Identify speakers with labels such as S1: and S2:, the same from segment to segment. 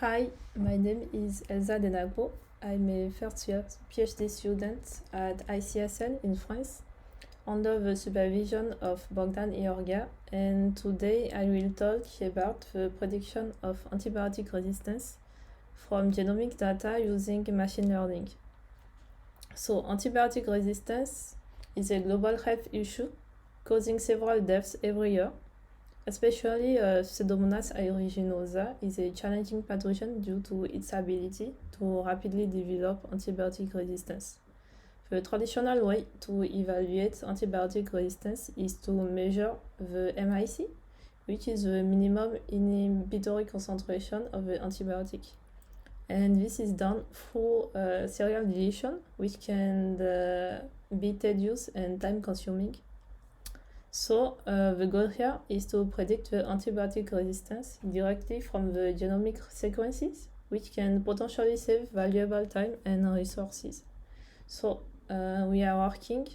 S1: Hi, my name is Elsa Denagbo. I'm a first year PhD student at ICSL in France under the supervision of Bogdan Iorga, and today I will talk about the prediction of antibiotic resistance from genomic data using machine learning. So, antibiotic resistance is a global health issue causing several deaths every year. Especially Pseudomonas aeruginosa is a challenging pathogen due to its ability to rapidly develop antibiotic resistance. The traditional way to evaluate antibiotic resistance is to measure the MIC, which is the minimum inhibitory concentration of the antibiotic. And this is done through serial deletion, which can be tedious and time consuming. So the goal here is to predict the antibiotic resistance directly from the genomic sequences, which can potentially save valuable time and resources. So we are working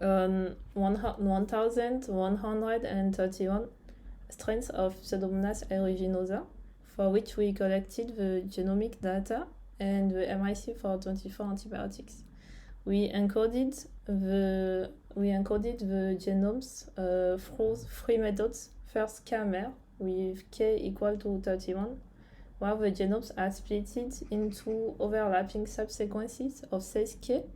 S1: on 1,131 strains of Pseudomonas aeruginosa, for which we collected the genomic data and the MIC for 24 antibiotics. We encoded the genomes through three methods. First, KMR with k equal to 31, where the genomes are split into overlapping subsequences of size k,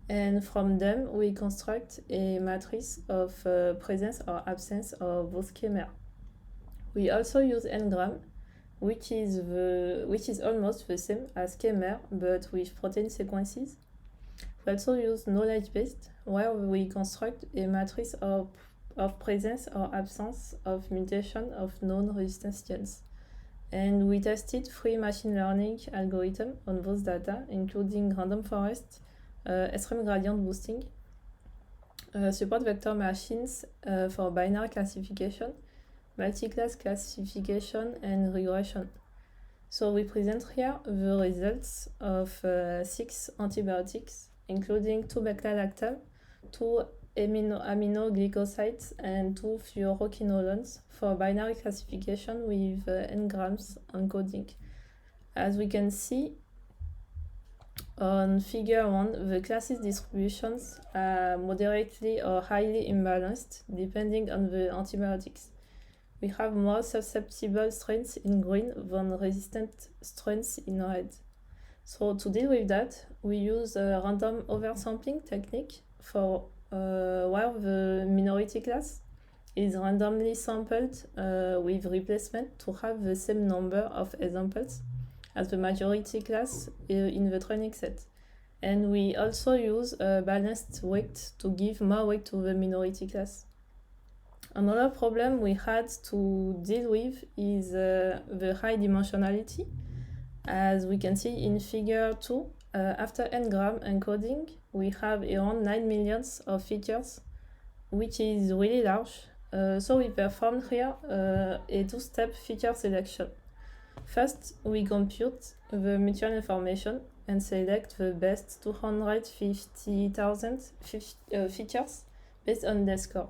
S1: and from them we construct a matrix of presence or absence of those KMR. We also use Ngram, which is almost the same as KMR but with protein sequences. We also use knowledge-based, where we construct a matrix of presence or absence of mutation of known resistance genes. And we tested three machine learning algorithms on those data, including random forest, extreme gradient boosting, support vector machines for binary classification, multi-class classification, and regression. So we present here the results of 6 antibiotics, including 2 beta-lactam, 2 aminoglycosides, and 2 fluoroquinolones for binary classification with Ngrams encoding. As we can see on figure 1, the classes distributions are moderately or highly imbalanced depending on the antibiotics. We have more susceptible strains in green than resistant strains in red. So to deal with that, we use a random oversampling technique for where the minority class is randomly sampled with replacement to have the same number of examples as the majority class in the training set. And we also use a balanced weight to give more weight to the minority class. Another problem we had to deal with is the high dimensionality. As we can see in figure 2, after Ngram encoding, we have around 9 million of features, which is really large. So we performed here a two-step feature selection. First, we compute the mutual information and select the best 250,000 features based on their score.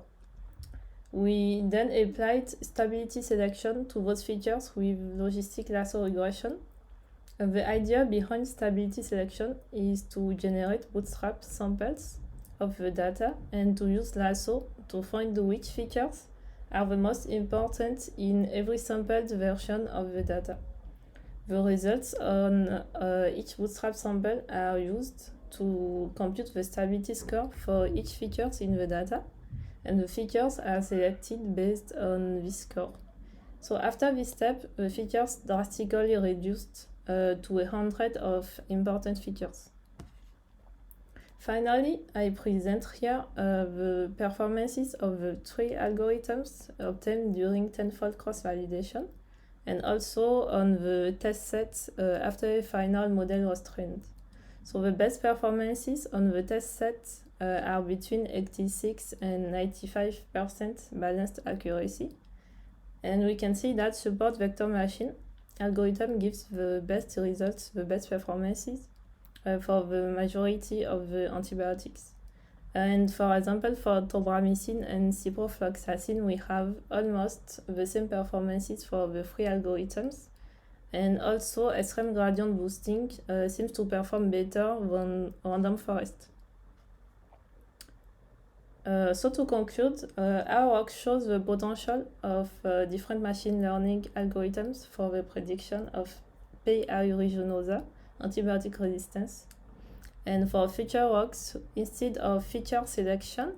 S1: We then applied stability selection to those features with logistic lasso regression. The idea behind stability selection is to generate bootstrap samples of the data and to use lasso to find which features are the most important in every sampled version of the data. The results on each bootstrap sample are used to compute the stability score for each feature in the data, and the features are selected based on this score. So after this step, the features drastically reduced to 100 of important features. Finally, I present here the performances of the 3 algorithms obtained during tenfold cross-validation, and also on the test set after a final model was trained. So the best performances on the test set are between 86 and 95% balanced accuracy. And we can see that support vector machine algorithm gives the best results, the best performances for the majority of the antibiotics. And for example, for tobramycin and ciprofloxacin, we have almost the same performances for the 3 algorithms. And also, extreme gradient boosting seems to perform better than random forest. So to conclude, our work shows the potential of different machine learning algorithms for the prediction of P. aeruginosa, antibiotic resistance. And for future works, instead of feature selection,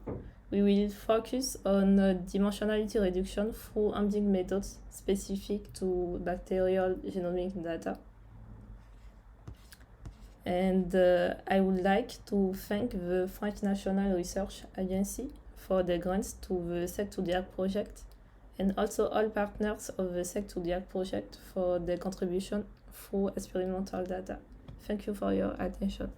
S1: we will focus on dimensionality reduction through ambient methods specific to bacterial genomic data. And I would like to thank the French National Research Agency for the grants to the Sec2DIAC project, and also all partners of the Sec2DIAC project for their contribution through experimental data. Thank you for your attention.